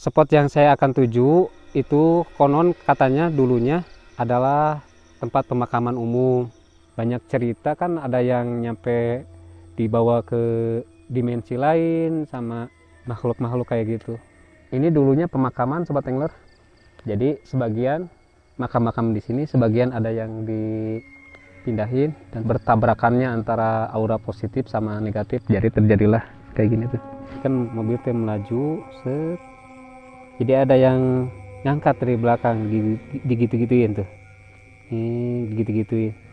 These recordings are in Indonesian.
Spot yang saya akan tuju itu konon katanya dulunya adalah tempat pemakaman umum. Banyak cerita kan, ada yang nyampe dibawa ke dimensi lain sama makhluk-makhluk kayak gitu. Ini dulunya pemakaman Sobat Angler. Jadi sebagian makam-makam di sini, sebagian ada yang dipindahin dan bertabrakannya antara aura positif sama negatif. Jadi terjadilah kayak gini tuh. Kan mobil teh melaju, set. Jadi ada yang ngangkat dari belakang, digitu-gituin tuh. Digitu-gituin.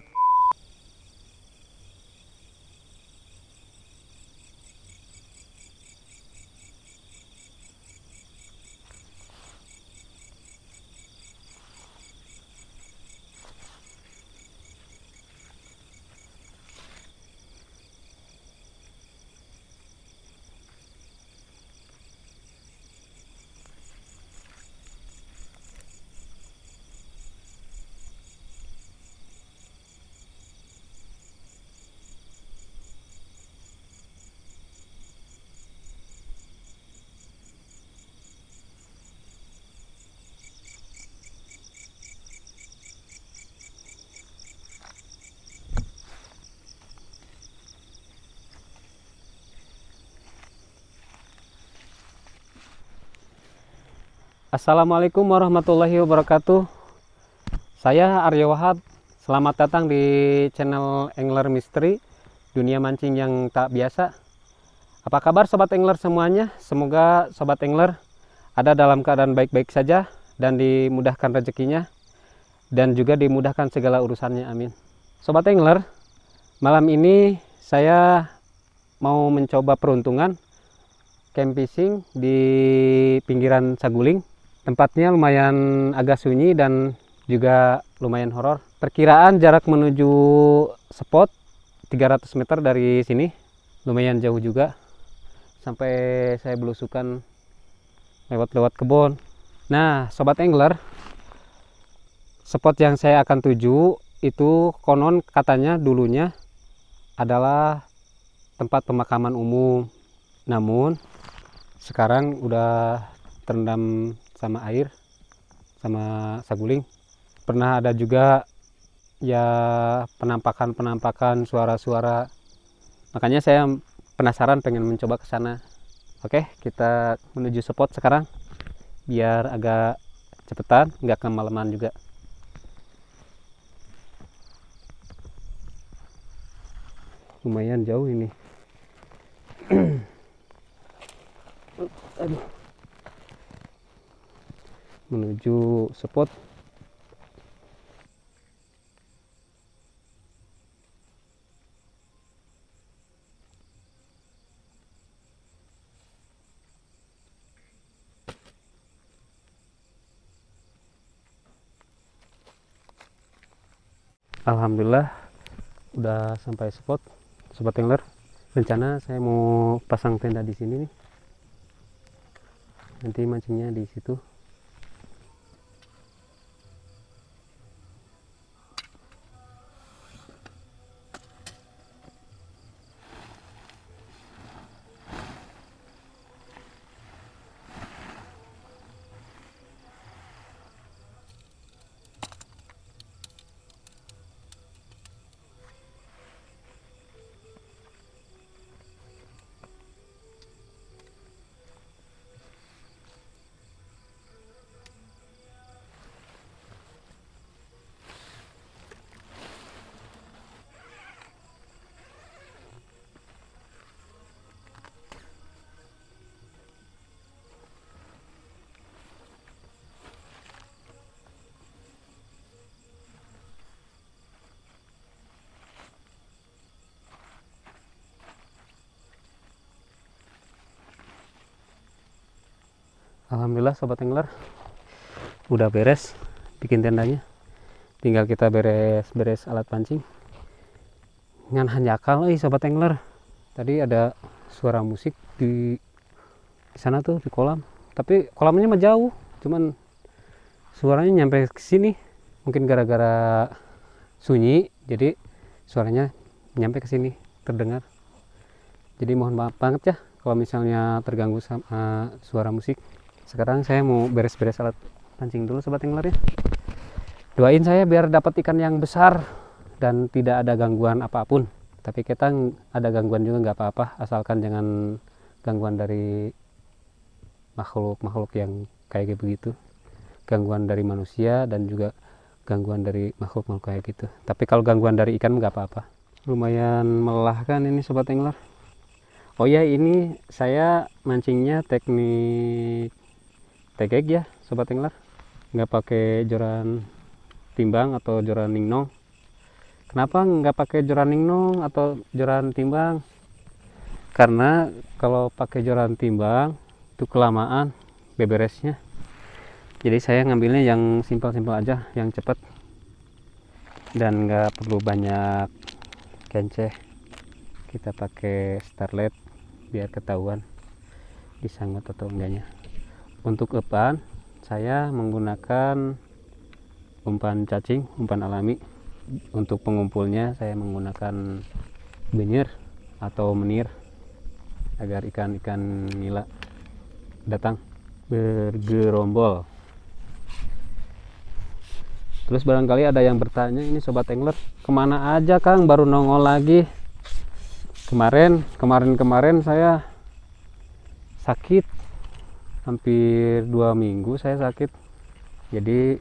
Assalamualaikum warahmatullahi wabarakatuh. Saya Aryo Wahab. Selamat datang di channel Angler Mystery, dunia mancing yang tak biasa. Apa kabar Sobat Angler semuanya? Semoga Sobat Angler ada dalam keadaan baik-baik saja dan dimudahkan rezekinya dan juga dimudahkan segala urusannya, amin. Sobat Angler, malam ini saya mau mencoba peruntungan camp fishing di pinggiran Saguling. Tempatnya lumayan agak sunyi dan juga lumayan horor. Perkiraan jarak menuju spot 300 meter dari sini. Lumayan jauh juga. Sampai saya belusukan lewat-lewat kebun. Nah, Sobat Angler, spot yang saya akan tuju itu konon katanya dulunya adalah tempat pemakaman umum. Namun sekarang udah terendam sama air, sama saguling. Pernah ada juga ya penampakan suara-suara. Makanya saya penasaran, pengen mencoba ke sana. Oke, kita menuju spot sekarang biar agak cepetan, nggak kemalaman juga. Lumayan jauh ini. Aduh. Menuju spot. Alhamdulillah udah sampai spot Sobat Angler. Rencana saya mau pasang tenda di sini nih. Nanti mancingnya di situ. Alhamdulillah Sobat Angler udah beres bikin tendanya, tinggal kita beres-beres alat pancing. Ngan hanjakal Sobat Angler, tadi ada suara musik di sana tuh di kolam, tapi kolamnya mah jauh, cuman suaranya nyampe ke sini. Mungkin gara-gara sunyi jadi suaranya nyampe ke sini, terdengar. Jadi mohon maaf banget ya kalau misalnya terganggu sama suara musik. Sekarang saya mau beres-beres alat pancing dulu sobat angler ya. Doain saya biar dapat ikan yang besar dan tidak ada gangguan apapun. Tapi kita ada gangguan juga nggak apa-apa, asalkan jangan gangguan dari makhluk-makhluk yang kayak begitu, gangguan dari manusia dan juga gangguan dari makhluk-makhluk kayak gitu. Tapi kalau gangguan dari ikan nggak apa-apa. Lumayan melelahkan ini sobat angler. Oh ya, ini saya mancingnya teknik tegek ya sobat angler, nggak pakai joran timbang atau joran ningnong. Kenapa nggak pakai joran ningnong atau joran timbang? Karena kalau pakai joran timbang itu kelamaan beberesnya. Jadi saya ngambilnya yang simpel-simpel aja, yang cepat dan nggak perlu banyak kenceh. Kita pakai starlet biar ketahuan disangkut atau enggaknya. Untuk umpan saya menggunakan umpan cacing, umpan alami. Untuk pengumpulnya saya menggunakan benir atau menir agar ikan-ikan nila datang bergerombol. Terus barangkali ada yang bertanya, ini sobat angler kemana aja Kang baru nongol lagi? Kemarin saya sakit, hampir 2 minggu saya sakit, jadi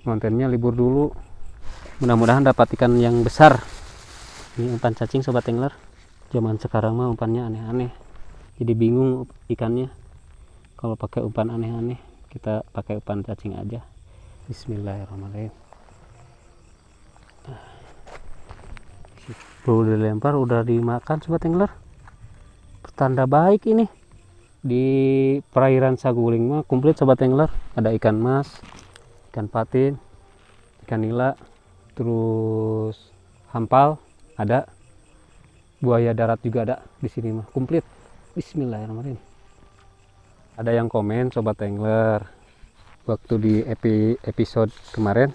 kontennya libur dulu. Mudah-mudahan dapat ikan yang besar. Ini umpan cacing sobat angler. Zaman sekarang mah umpannya aneh-aneh, jadi bingung ikannya. Kalau pakai umpan aneh-aneh, kita pakai umpan cacing aja. Bismillahirrahmanirrahim. Udah dilempar, udah dimakan sobat angler. Pertanda baik ini. Di perairan Saguling mah komplit sobat angler. Ada ikan mas, ikan patin, ikan nila, terus hampal ada, buaya darat juga ada di sini mah komplit. Bismillahirrahmanirrahim. Ada yang komen sobat angler waktu di episode kemarin,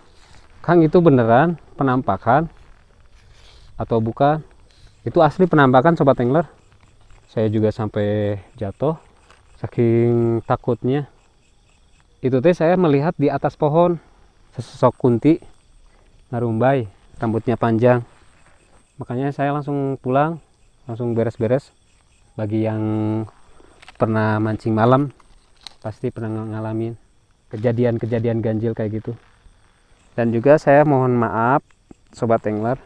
Kang itu beneran penampakan atau bukan? Itu asli penampakan sobat angler. Saya juga sampai jatuh saking takutnya. Itu teh saya melihat di atas pohon sesosok kunti ngarumbai, rambutnya panjang. Makanya saya langsung pulang, langsung beres-beres. Bagi yang pernah mancing malam pasti pernah ngalamin kejadian-kejadian ganjil kayak gitu. Dan juga saya mohon maaf sobat angler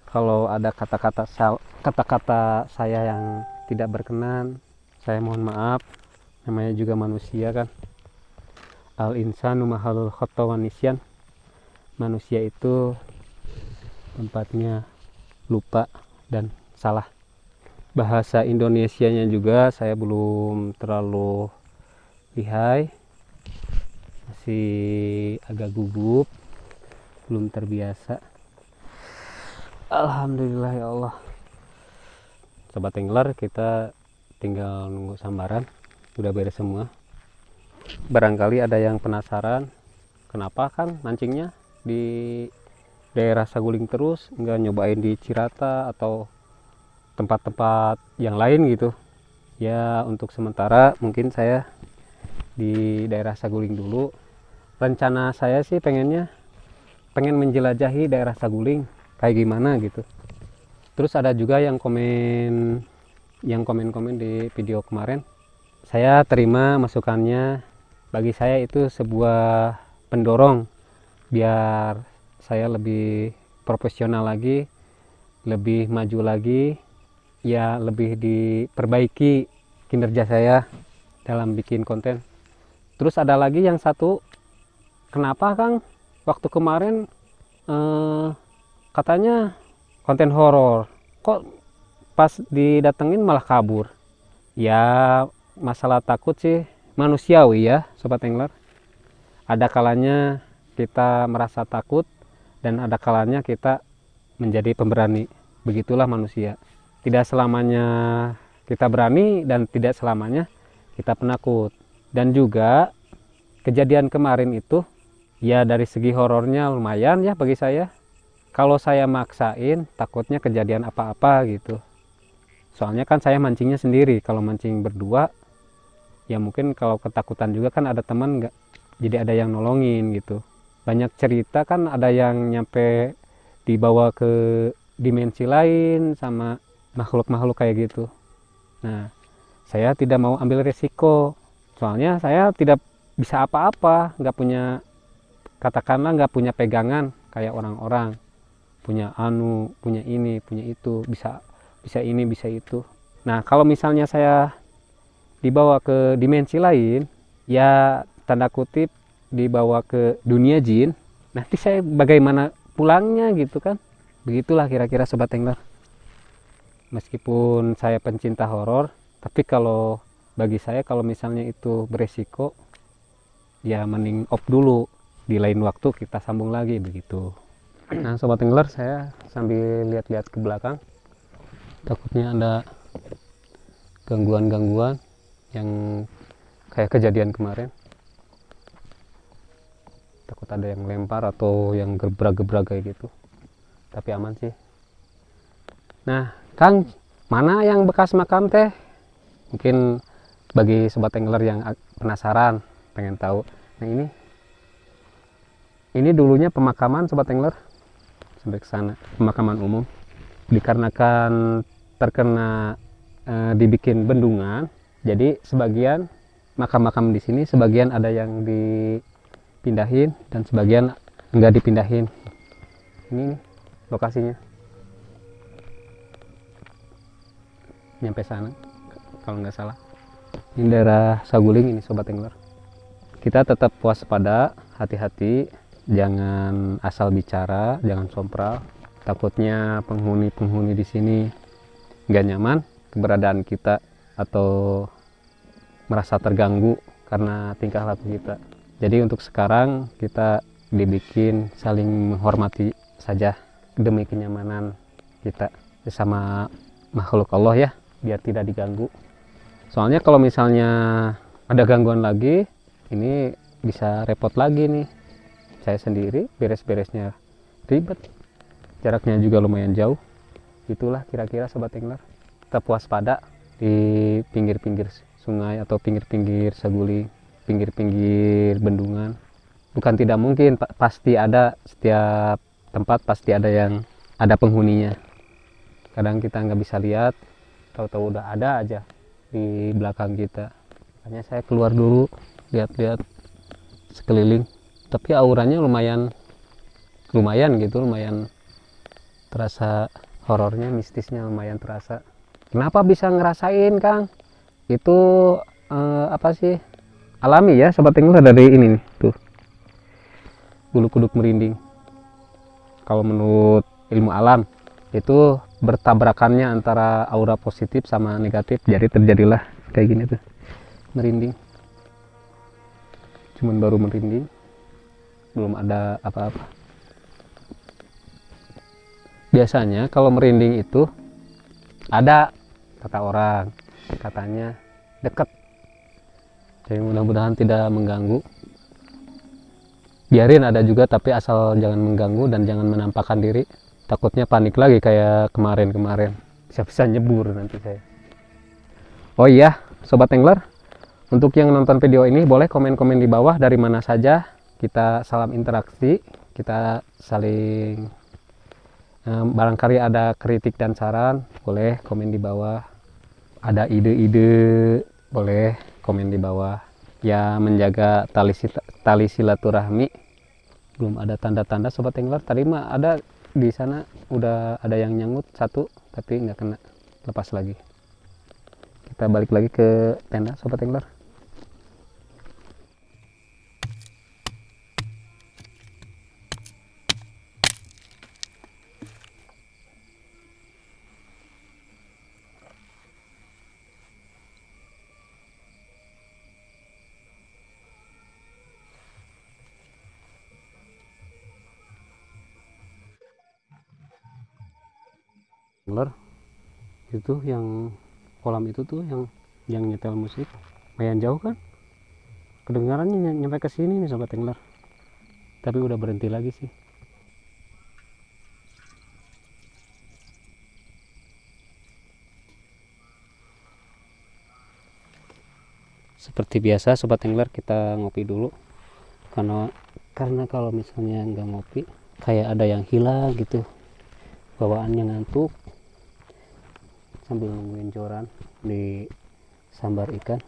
kalau ada kata-kata saya yang tidak berkenan. Saya mohon maaf, namanya juga manusia kan. Al insanu mahalul khata wan nisyan. Manusia itu tempatnya lupa dan salah. Bahasa Indonesianya juga saya belum terlalu lihai, masih agak gugup, belum terbiasa. Alhamdulillah ya Allah. Sobat angler, kita tinggal nunggu sambaran, udah beres semua. Barangkali ada yang penasaran, kenapa Kang mancingnya di daerah Saguling terus, nggak nyobain di Cirata atau tempat-tempat yang lain gitu. Ya untuk sementara mungkin saya di daerah Saguling dulu. Rencana saya sih pengen menjelajahi daerah Saguling kayak gimana gitu. Terus ada juga yang komen di video kemarin. Saya terima masukannya. Bagi saya itu sebuah pendorong biar saya lebih profesional lagi, lebih maju lagi, ya lebih diperbaiki kinerja saya dalam bikin konten. Terus ada lagi yang satu, kenapa Kang waktu kemarin katanya konten horor, kok pas didatengin malah kabur? Ya masalah takut sih manusiawi ya sobat angler. Ada kalanya kita merasa takut dan ada kalanya kita menjadi pemberani. Begitulah manusia. Tidak selamanya kita berani dan tidak selamanya kita penakut. Dan juga kejadian kemarin itu ya dari segi horornya lumayan ya bagi saya. Kalau saya maksain takutnya kejadian apa-apa gitu. Soalnya kan saya mancingnya sendiri. Kalau mancing berdua Ya mungkin kalau ketakutan juga kan ada teman nggak, jadi ada yang nolongin gitu. Banyak cerita kan, ada yang nyampe dibawa ke dimensi lain sama makhluk-makhluk kayak gitu. Nah, saya tidak mau ambil resiko, soalnya saya tidak bisa apa-apa, nggak punya, katakanlah nggak punya pegangan kayak orang-orang, punya punya ini, punya itu, bisa bisa ini, bisa itu. Nah, kalau misalnya saya dibawa ke dimensi lain, ya tanda kutip dibawa ke dunia jin, nanti saya bagaimana pulangnya gitu kan. Begitulah kira-kira Sobat Angler. Meskipun saya pencinta horor, tapi kalau bagi saya kalau misalnya itu beresiko, ya mending off dulu, di lain waktu kita sambung lagi begitu. Nah Sobat Angler, saya sambil lihat-lihat ke belakang, takutnya ada gangguan-gangguan yang kayak kejadian kemarin. Takut ada yang lempar atau yang gebrak-gebrak kayak gitu, tapi aman sih. Nah Kang, mana yang bekas makam teh? Mungkin bagi Sobat Angler yang penasaran, pengen tahu. Nah ini dulunya pemakaman Sobat Angler, sampai ke sana pemakaman umum. Dikarenakan terkena dibikin bendungan, jadi sebagian makam-makam di sini sebagian ada yang dipindahin dan sebagian enggak dipindahin. Ini nih, lokasinya nyampe sana kalau nggak salah. Ini daerah Saguling ini Sobat Angler. Kita tetap waspada, hati-hati, jangan asal bicara, jangan sompral. Takutnya penghuni-penghuni di sini nggak nyaman keberadaan kita atau merasa terganggu karena tingkah laku kita. Jadi untuk sekarang kita dibikin saling menghormati saja demi kenyamanan kita sama makhluk Allah ya, biar tidak diganggu. Soalnya kalau misalnya ada gangguan lagi, ini bisa repot lagi nih. Saya sendiri beres-beresnya ribet, jaraknya juga lumayan jauh. Itulah kira-kira Sobat Angler. Tetap waspada di pinggir-pinggir sungai atau pinggir-pinggir Saguling, pinggir-pinggir bendungan. Bukan tidak mungkin, pasti ada, setiap tempat pasti ada yang ada penghuninya. Kadang kita nggak bisa lihat, tahu-tahu udah ada aja di belakang kita. Makanya saya keluar dulu, lihat-lihat sekeliling. Tapi auranya lumayan gitu, lumayan terasa horornya, mistisnya lumayan terasa. Kenapa bisa ngerasain Kang? Itu apa sih? Alami ya Sobat Angler, dari ini nih, tuh. Bulu kuduk merinding. Kalau menurut ilmu alam, itu bertabrakannya antara aura positif sama negatif, jadi terjadilah kayak gini tuh, merinding. Cuman baru merinding, belum ada apa-apa. Biasanya kalau merinding itu ada, kata orang, katanya deket, jadi mudah-mudahan tidak mengganggu. Biarin ada juga, tapi asal jangan mengganggu dan jangan menampakkan diri. Takutnya panik lagi kayak kemarin-kemarin, bisa-bisa nyebur nanti saya. Oh iya Sobat Angler, untuk yang nonton video ini boleh komen-komen di bawah dari mana saja. Kita salam interaksi, kita saling barangkali ada kritik dan saran, boleh komen di bawah. Ada ide-ide, boleh komen di bawah. Ya menjaga tali silaturahmi. Belum ada tanda-tanda Sobat Angler. Tadi mah ada di sana, udah ada yang nyangut satu tapi nggak kena, lepas lagi. Kita balik lagi ke tenda Sobat Angler. Itu yang kolam itu tuh yang nyetel musik lumayan jauh kan, kedengarannya nyampe ke sini nih Sobat Angler, tapi udah berhenti lagi sih. seperti biasa Sobat Angler, kita ngopi dulu. Karena kalau misalnya nggak ngopi kayak ada yang hilang gitu, bawaannya ngantuk, sambil nungguin joran di sambar ikan.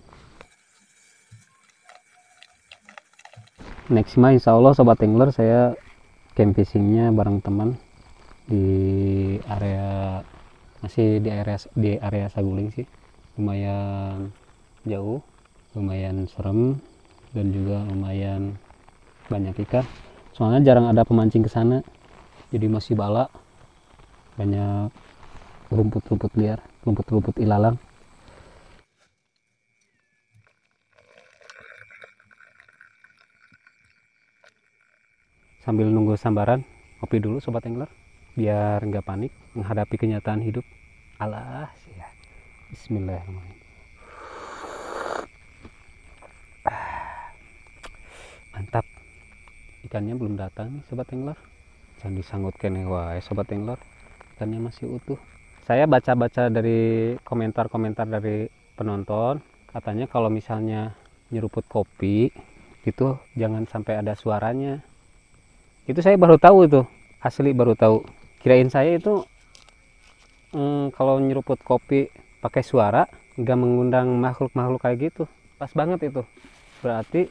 Next mah insya Allah Sobat Angler, saya camp fishingnya bareng teman di area, masih di area Saguling sih, lumayan jauh, lumayan serem, dan juga lumayan banyak ikan. Soalnya jarang ada pemancing ke sana, jadi masih bala, banyak rumput-rumput liar, rumput-rumput ilalang. Sambil nunggu sambaran, kopi dulu Sobat Angler, biar nggak panik menghadapi kenyataan hidup. Alah ya, Bismillahirrahmanirrahim. Mantap, ikannya belum datang nih Sobat Angler. Jangan disangkut kene wae Sobat Angler, ikannya masih utuh. Saya baca-baca dari komentar-komentar dari penonton, katanya kalau misalnya nyeruput kopi itu jangan sampai ada suaranya. Itu saya baru tahu, itu asli baru tahu. Kirain saya itu kalau nyeruput kopi pakai suara nggak mengundang makhluk-makhluk kayak gitu. Pas banget itu, berarti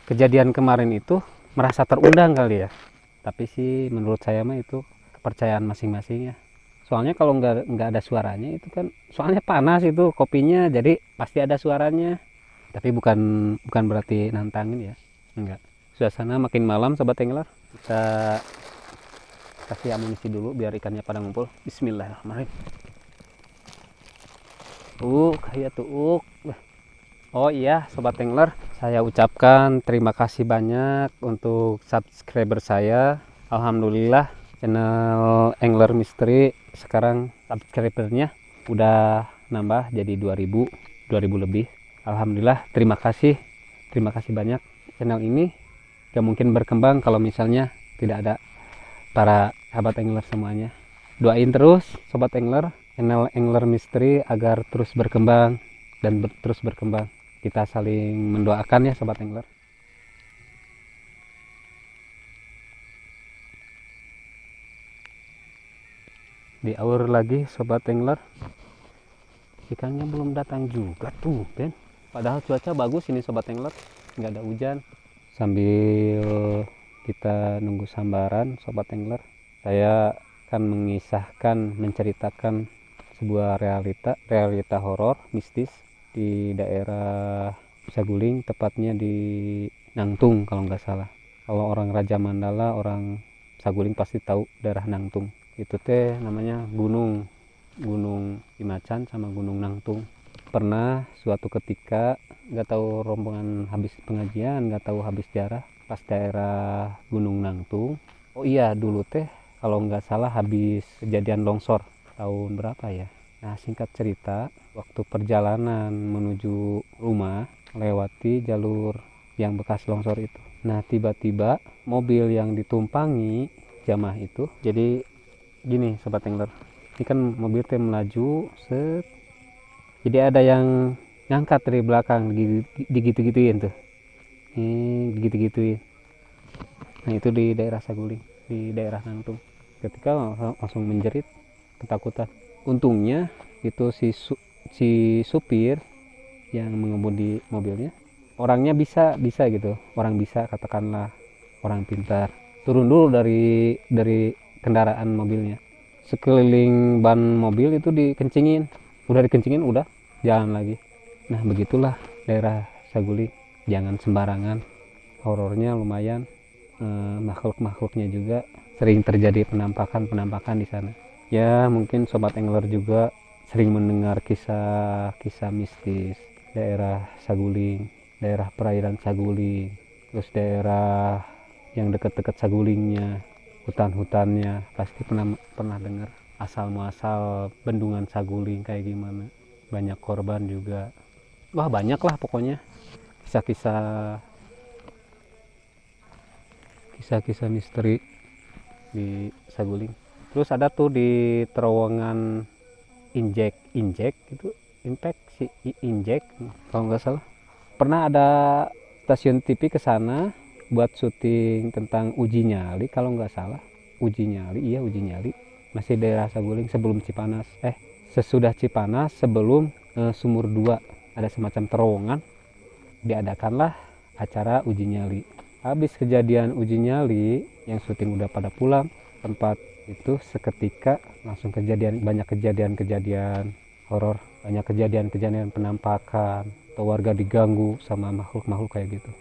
kejadian kemarin itu merasa terundang kali ya. Tapi sih menurut saya mah itu kepercayaan masing-masing ya. Soalnya kalau nggak ada suaranya itu kan, soalnya panas itu kopinya, jadi pasti ada suaranya. Tapi bukan berarti nantangin ya, enggak. Suasana makin malam Sobat Angler, kita kasih amunisi dulu biar ikannya pada ngumpul. Bismillahirrahmanirrahim. Kayak tuh. Oh iya Sobat Angler, saya ucapkan terima kasih banyak untuk subscriber saya. Alhamdulillah channel Angler Mystery sekarang subscribernya udah nambah jadi 2000 lebih. Alhamdulillah, terima kasih banyak. Channel ini gak mungkin berkembang kalau misalnya tidak ada para sahabat angler semuanya. Doain terus Sobat Angler, channel Angler Mystery agar terus berkembang dan terus berkembang. Kita saling mendoakan ya Sobat Angler. Di aur lagi Sobat Angler, ikannya belum datang juga tuh Ben. Padahal cuaca bagus ini Sobat Angler, nggak ada hujan. Sambil kita nunggu sambaran Sobat Angler, saya akan menceritakan sebuah realita horor mistis di daerah Saguling, tepatnya di Nangtung kalau nggak salah. Kalau orang Raja Mandala, orang Saguling pasti tahu daerah Nangtung. Itu teh namanya Gunung Imacan sama Gunung Nangtung. Pernah suatu ketika, nggak tahu rombongan habis pengajian, nggak tahu habis jarah, pas daerah Gunung Nangtung. Oh iya, dulu teh kalau nggak salah habis kejadian longsor tahun berapa ya. Nah singkat cerita, waktu perjalanan menuju rumah melewati jalur yang bekas longsor itu. Nah tiba-tiba mobil yang ditumpangi jamaah itu, jadi gini Sobat Angler, ini kan mobil teh melaju set, jadi ada yang ngangkat dari belakang, digitu-gituin tuh, digitu-gituin. Nah itu di daerah Saguling, di daerah Nangtung. Ketika langsung menjerit ketakutan. Untungnya itu si supir yang mengemudi mobilnya orangnya bisa gitu, orang bisa, katakanlah orang pintar, turun dulu dari kendaraan mobilnya. Sekeliling ban mobil itu dikencingin, udah jalan lagi. Nah begitulah daerah Saguling, jangan sembarangan, horornya lumayan. Makhluk-makhluknya juga sering terjadi penampakan di sana ya. Mungkin Sobat Angler juga sering mendengar kisah-kisah mistis daerah Saguling, daerah perairan Saguling, terus daerah yang dekat-dekat Sagulingnya, hutan-hutannya, pasti pernah dengar asal muasal bendungan Saguling kayak gimana. Banyak korban juga, wah banyak lah pokoknya kisah-kisah misteri di Saguling. Terus ada tuh di terowongan injek itu, impact si injek kalau nggak salah, pernah ada stasiun TV ke sana buat syuting tentang uji nyali kalau nggak salah. Uji nyali, iya uji nyali. Masih daerah Saguling sebelum Cipanas. Sesudah Cipanas sebelum Sumur 2 ada semacam terowongan, diadakanlah acara uji nyali. Habis kejadian uji nyali, yang syuting udah pada pulang, tempat itu seketika langsung banyak kejadian horor, banyak kejadian penampakan atau warga diganggu sama makhluk-makhluk kayak gitu.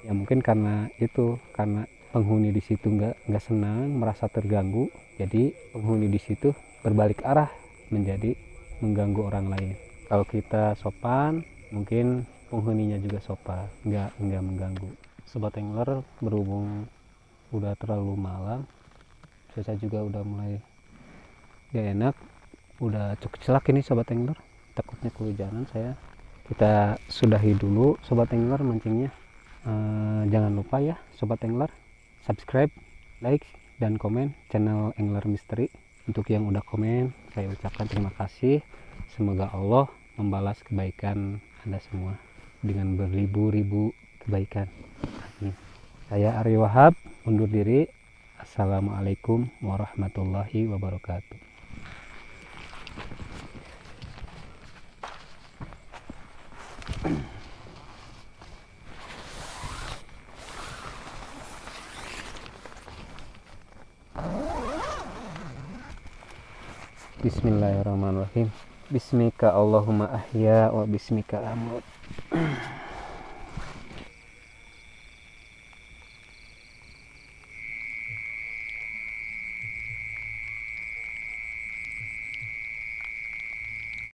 Ya mungkin karena itu, karena penghuni di situ nggak senang, merasa terganggu, jadi penghuni di situ berbalik arah menjadi mengganggu orang lain. Kalau kita sopan, mungkin penghuninya juga sopan, nggak mengganggu. Sobat Angler, berhubung udah terlalu malam, saya juga udah mulai gak enak, udah cukup celak ini Sobat Angler, takutnya kehujanan saya. Kita sudahi dulu Sobat Angler mancingnya. Jangan lupa ya Sobat Angler, subscribe, like, dan komen channel Angler Misteri. Untuk yang udah komen, saya ucapkan terima kasih. Semoga Allah membalas kebaikan Anda semua dengan beribu-ribu kebaikan. Amin. Saya Aryo Wahab undur diri. Assalamualaikum warahmatullahi wabarakatuh. Bismillahirrahmanirrahim. Bismika Allahumma ahya wa bismika amut.